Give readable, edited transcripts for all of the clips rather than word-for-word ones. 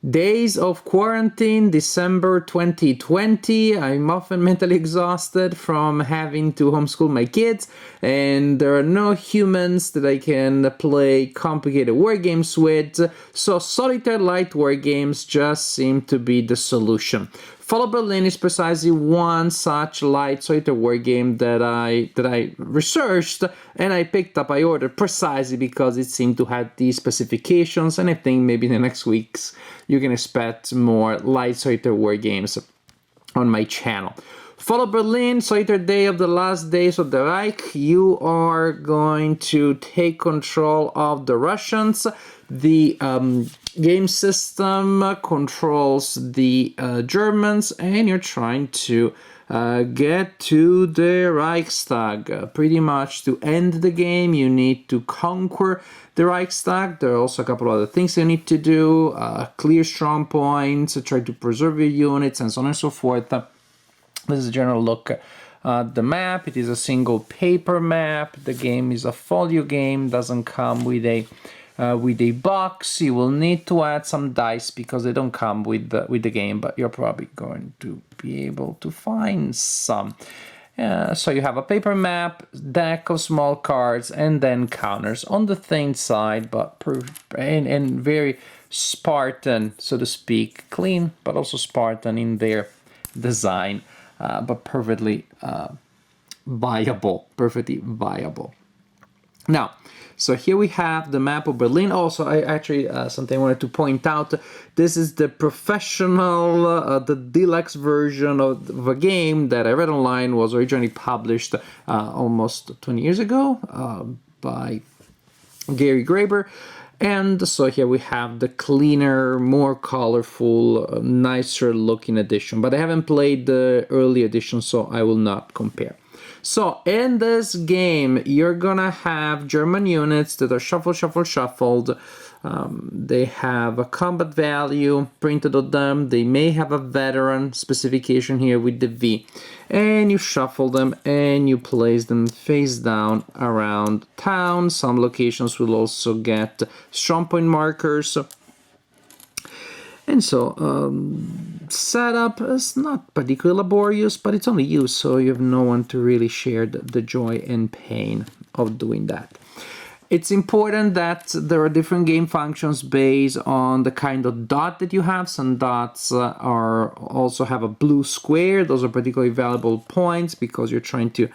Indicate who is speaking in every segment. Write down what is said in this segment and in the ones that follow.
Speaker 1: Days of quarantine, December 2020. I'm often mentally exhausted from having to homeschool my kids, and there are no humans that I can play complicated war games with, so solitaire light war games just seem to be the solution. Follow Berlin is precisely one such light solitaire war game that I researched and I picked up. I ordered precisely because it seemed to have these specifications, and I think maybe in the next weeks you can expect more light solitaire war games on my channel. Follow Berlin, solitaire day of the last days of the Reich. You are going to take control of the Russians. The game system controls the Germans, and you're trying to get to the Reichstag. Pretty much to end the game, you need to conquer the Reichstag. There are also a couple of other things you need to do. Clear strong points, try to preserve your units, and so on and so forth. This is a general look at the map. It is a single paper map. The game is a folio game, doesn't come with a box. You will need to add some dice because they don't come with the game, but you're probably going to be able to find some. So you have a paper map, deck of small cards, and then counters on the thin side, but and very Spartan, so to speak, clean, but also Spartan in their design, but perfectly viable. Now, so here we have the map of Berlin. Also, I actually, something I wanted to point out, this is the professional, the deluxe version of a game that I read online, was originally published almost 20 years ago by Gary Graber. And so here we have the cleaner, more colorful, nicer looking edition. But I haven't played the early edition, so I will not compare. So in this game, you're gonna have German units that are shuffled. They have a combat value printed on them. They may have a veteran specification here with the V. And you shuffle them and you place them face down around town. Some locations will also get strong point markers. And so, setup is not particularly laborious, but it's only you, so you have no one to really share the joy and pain of doing that. It's important that there are different game functions based on the kind of dot that you have. Some dots also have a blue square. Those are particularly valuable points because you're trying to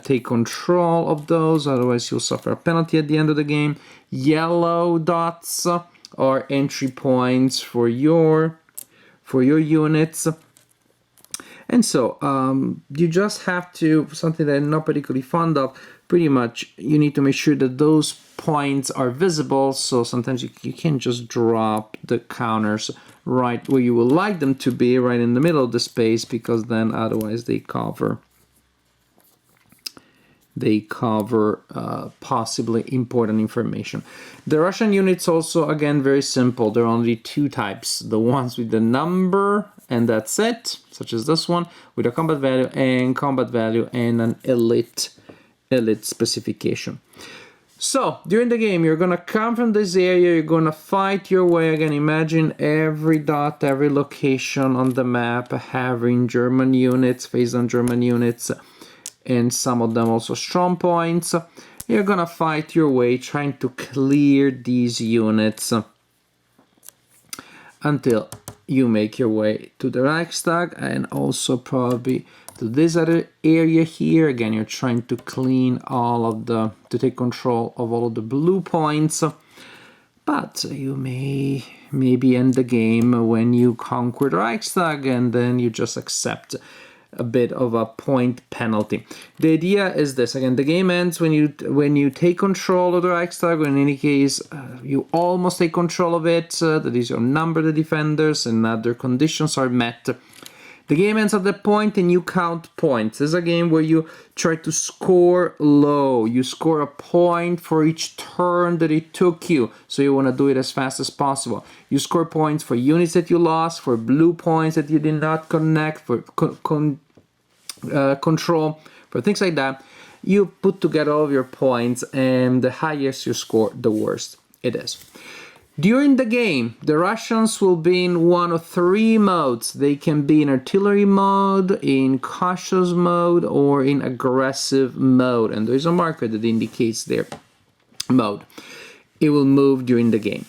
Speaker 1: take control of those. Otherwise, you'll suffer a penalty at the end of the game. Yellow dots are entry points for your units. And so you just have to, something that I'm not particularly fond of, pretty much you need to make sure that those points are visible. So sometimes you can't just drop the counters right where you would like them to be, right in the middle of the space, because then otherwise they cover possibly important information. The Russian units also, again, very simple. There are only two types. The ones with the number, and that's it, such as this one, with a combat value and an elite specification. So, during the game, you're going to come from this area, you're going to fight your way. Again, imagine every dot, every location on the map having German units, face on German units, and some of them also strong points. You're gonna fight your way trying to clear these units until you make your way to the Reichstag, and also probably to this other area here. Again, you're trying to clean to take control of all of the blue points. But you may maybe end the game when you conquer the Reichstag, and then you just accept a bit of a point penalty. The idea is this: again, the game ends when you take control of the Reichstag, or in any case you almost take control of it. That is, your number the defenders and other conditions are met. The game ends at that point and you count points. This is a game where you try to score low. You score a point for each turn that it took you. So you want to do it as fast as possible. You score points for units that you lost, for blue points that you did not connect, for control, for things like that. You put together all of your points, and the highest you score, the worse it is. During the game, the Russians will be in one of three modes. They can be in artillery mode, in cautious mode, or in aggressive mode. And there's a marker that indicates their mode. It will move during the game.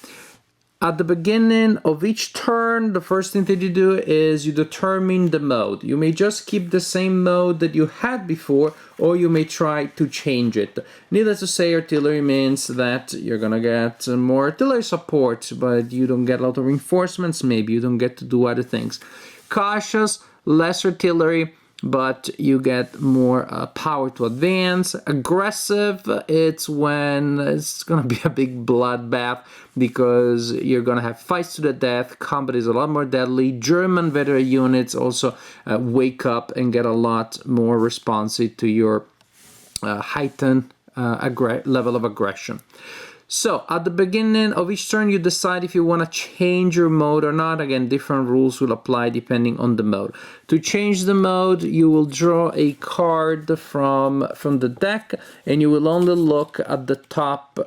Speaker 1: At the beginning of each turn, the first thing that you do is you determine the mode. You may just keep the same mode that you had before, or you may try to change it. Needless to say, artillery means that you're gonna get more artillery support, but you don't get a lot of reinforcements, maybe you don't get to do other things. Cautious, less artillery, but you get more power to advance. Aggressive, it's when it's gonna be a big bloodbath because you're gonna have fights to the death. Combat is a lot more deadly. German veteran units also wake up and get a lot more responsive to your heightened level of aggression. So, at the beginning of each turn, you decide if you want to change your mode or not. Again, different rules will apply depending on the mode. To change the mode, you will draw a card from the deck, and you will only look at the top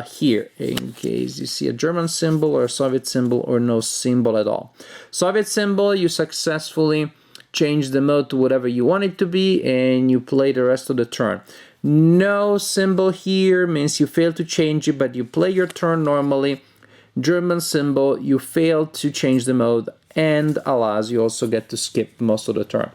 Speaker 1: here, in case you see a German symbol or a Soviet symbol or no symbol at all. Soviet symbol, you successfully change the mode to whatever you want it to be, and you play the rest of the turn. No symbol here means you fail to change it, but you play your turn normally. German symbol, you fail to change the mode, and alas, you also get to skip most of the turn.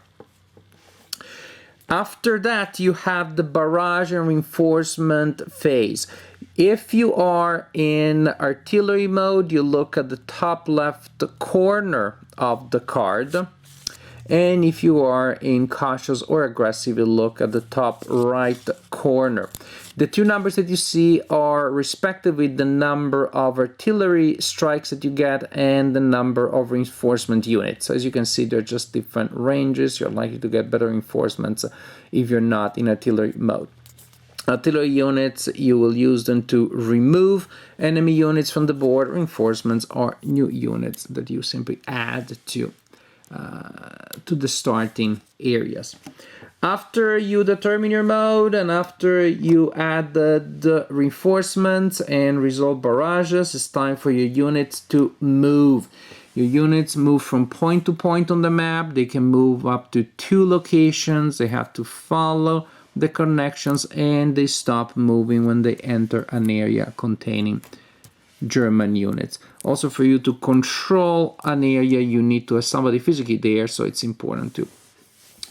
Speaker 1: After that, you have the barrage and reinforcement phase. If you are in artillery mode, you look at the top left corner of the card. And if you are in cautious or aggressive, you look at the top right corner. The two numbers that you see are respectively the number of artillery strikes that you get and the number of reinforcement units. So as you can see, they're just different ranges. You're likely to get better reinforcements if you're not in artillery mode. Artillery units, you will use them to remove enemy units from the board. Reinforcements are new units that you simply add to the starting areas. After you determine your mode and after you add the reinforcements and resolve barrages, it's time for your units to move. Your units move from point to point on the map. They can move up to 2 locations. They have to follow the connections, and they stop moving when they enter an area containing German units. Also, for you to control an area, you need to have somebody physically there, so it's important to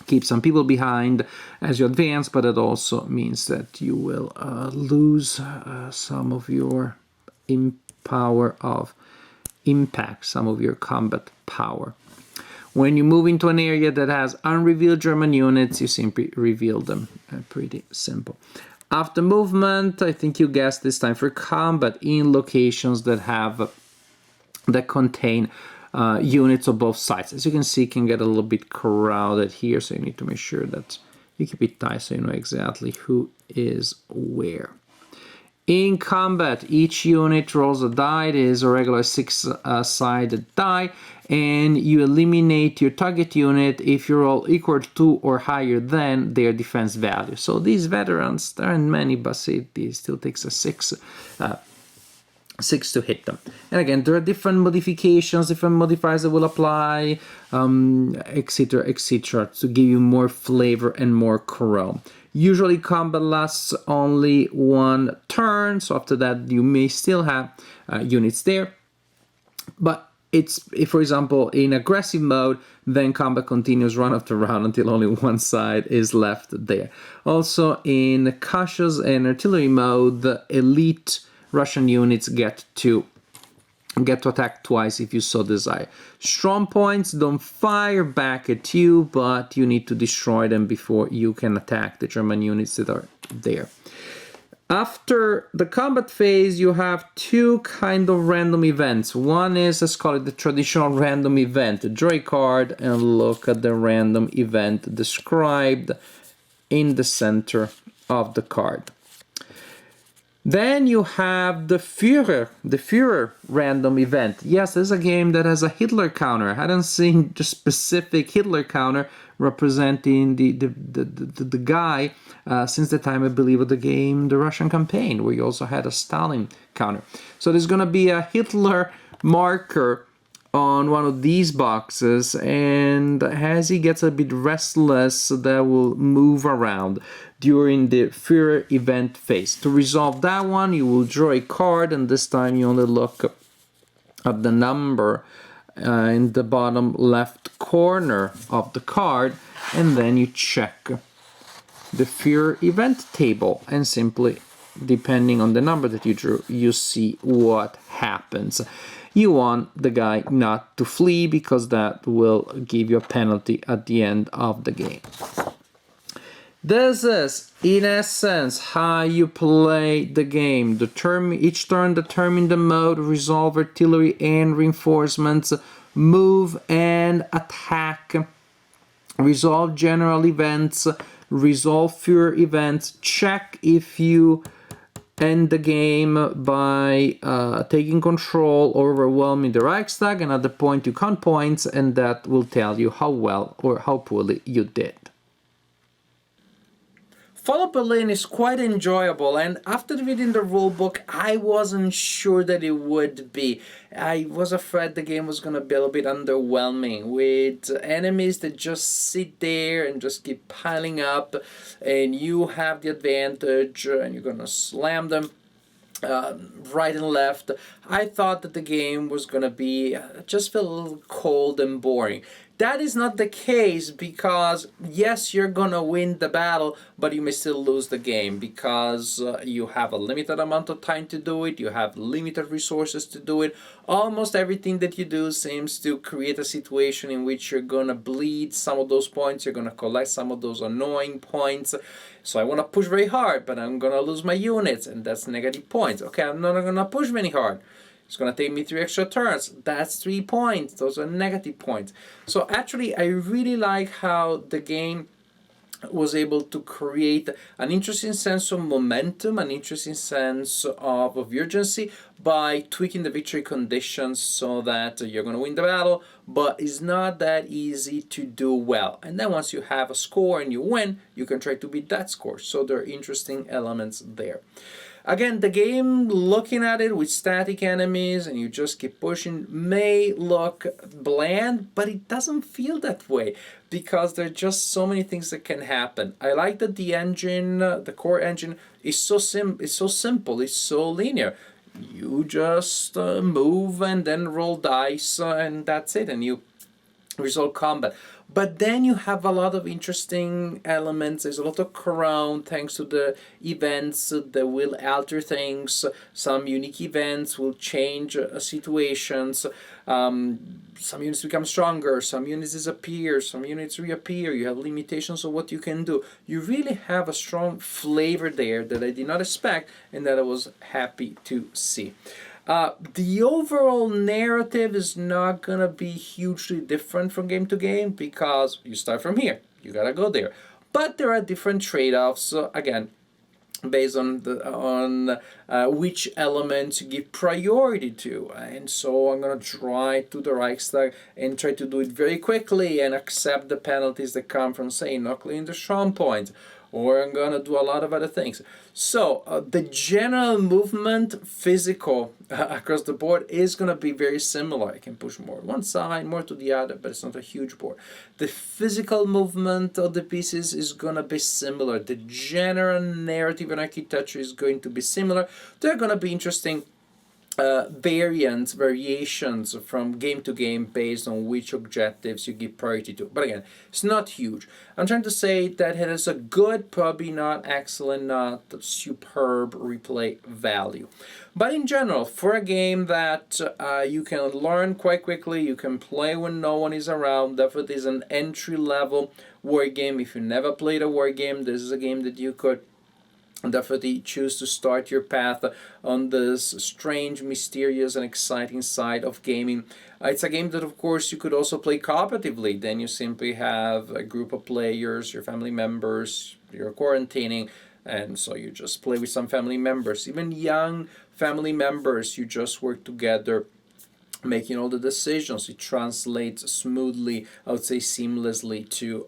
Speaker 1: keep some people behind as you advance, but it also means that you will lose some of your power of impact, some of your combat power. When you move into an area that has unrevealed German units, you simply reveal them. Pretty simple. After movement, I think you guessed this time for combat in locations that contain units of both sides. As you can see, it can get a little bit crowded here, so you need to make sure that you keep it tight so you know exactly who is where. In combat, each unit rolls a die. It is a regular 6-sided die, and you eliminate your target unit if you roll equal to or higher than their defense value. So these veterans, there aren't many, but it still takes a 6 to hit them. And again, there are different modifications, different modifiers that will apply, etc., etc., to give you more flavor and more corral. Usually combat lasts only 1 turn, so after that you may still have units there. But it's, if for example in aggressive mode, then combat continues round after round until only one side is left there. Also in cautious and artillery mode, the elite Russian units get to attack twice if you so desire. Strong points don't fire back at you, but you need to destroy them before you can attack the German units that are there. After the combat phase, you have 2 kind of random events. One is, let's call it the traditional random event. Draw a card and look at the random event described in the center of the card. Then you have the Führer random event. Yes, there's a game that has a Hitler counter. I hadn't seen the specific Hitler counter representing the guy since the time, I believe, of the game The Russian Campaign, where you also had a Stalin counter. So there's going to be a Hitler marker on one of these boxes, and as he gets a bit restless, that will move around during the Führer event phase. To resolve that one, you will draw a card, and this time you only look at the number in the bottom left corner of the card, and then you check the Führer event table, and simply, depending on the number that you drew, you see what happens. You want the guy not to flee, because that will give you a penalty at the end of the game. This is, in essence, how you play the game. Each turn determine the mode, resolve artillery and reinforcements, move and attack, resolve general events, resolve Führer events, check if you end the game by taking control or overwhelming the Reichstag, and at the point you count points, and that will tell you how well or how poorly you did. Follow Berlin is quite enjoyable, and after reading the rulebook, I wasn't sure that it would be. I was afraid the game was going to be a little bit underwhelming, with enemies that just sit there and just keep piling up, and you have the advantage, and you're going to slam them right and left. I thought that the game was going to be just feel a little cold and boring. That is not the case, because yes, you're gonna win the battle, but you may still lose the game, because you have a limited amount of time to do it, you have limited resources to do it. Almost everything that you do seems to create a situation in which you're gonna bleed some of those points, you're gonna collect some of those annoying points. So I want to push very hard, but I'm gonna lose my units, and that's negative points. Okay, I'm not gonna push very hard. It's going to take me 3 extra turns. That's 3 points. Those are negative points. So actually, I really like how the game was able to create an interesting sense of momentum, an interesting sense of urgency by tweaking the victory conditions so that you're going to win the battle, but it's not that easy to do well. And then once you have a score and you win, you can try to beat that score. So there are interesting elements there. Again, the game, looking at it with static enemies and you just keep pushing, may look bland, but it doesn't feel that way, because there are just so many things that can happen. I like that the engine, the core engine, is so simple, it's so linear. You just move and then roll dice, and that's it, and you resolve combat. But then you have a lot of interesting elements. There's a lot of crown thanks to the events that will alter things. Some unique events will change situations. Some units become stronger, some units disappear, some units reappear. You have limitations of what you can do. You really have a strong flavor there that I did not expect, and that I was happy to see. The overall narrative is not going to be hugely different from game to game, because you start from here, you got to go there. But there are different trade-offs, again, based on which elements you give priority to. And so I'm going to try to the Reichstag and try to do it very quickly and accept the penalties that come from, say, not clearing the strong points, or I'm going to do a lot of other things. So the general movement, physical, across the board is going to be very similar. I can push more one side, more to the other, but it's not a huge board. The physical movement of the pieces is going to be similar. The general narrative and architecture is going to be similar. They're going to be interesting variations from game to game based on which objectives you give priority to. But again, it's not huge. I'm trying to say that it has a good, probably not excellent, not superb replay value. But in general, for a game that you can learn quite quickly, you can play when no one is around, definitely is an entry-level war game. If you never played a war game, this is a game that you could definitely choose to start your path on this strange, mysterious, and exciting side of gaming. It's a game that, of course, you could also play cooperatively. Then you simply have a group of players, your family members, you're quarantining, And so you just play with some family members, even young family members. You just work together, making all the decisions. It translates smoothly, I would say seamlessly, to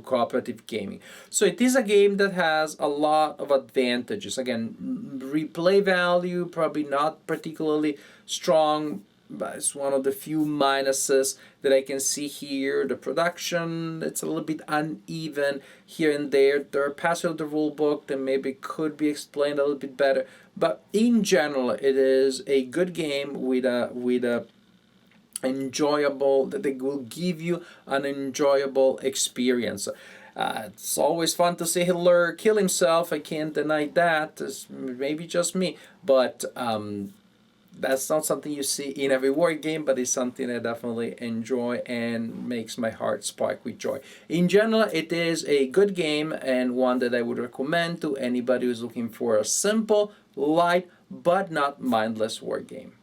Speaker 1: cooperative gaming. So it is a game that has a lot of advantages. Again, replay value probably not particularly strong, but it's one of the few minuses that I can see here. The production, it's a little bit uneven here and there. There are passages of the rule book that maybe could be explained a little bit better. But in general, it is a good game with a enjoyable, that they will give you an enjoyable experience. It's always fun to see Hitler kill himself. I can't deny that. It's maybe just me, but that's not something you see in every war game, but it's something I definitely enjoy and makes my heart spark with joy. In general, it is a good game and one that I would recommend to anybody who's looking for a simple, light, but not mindless war game.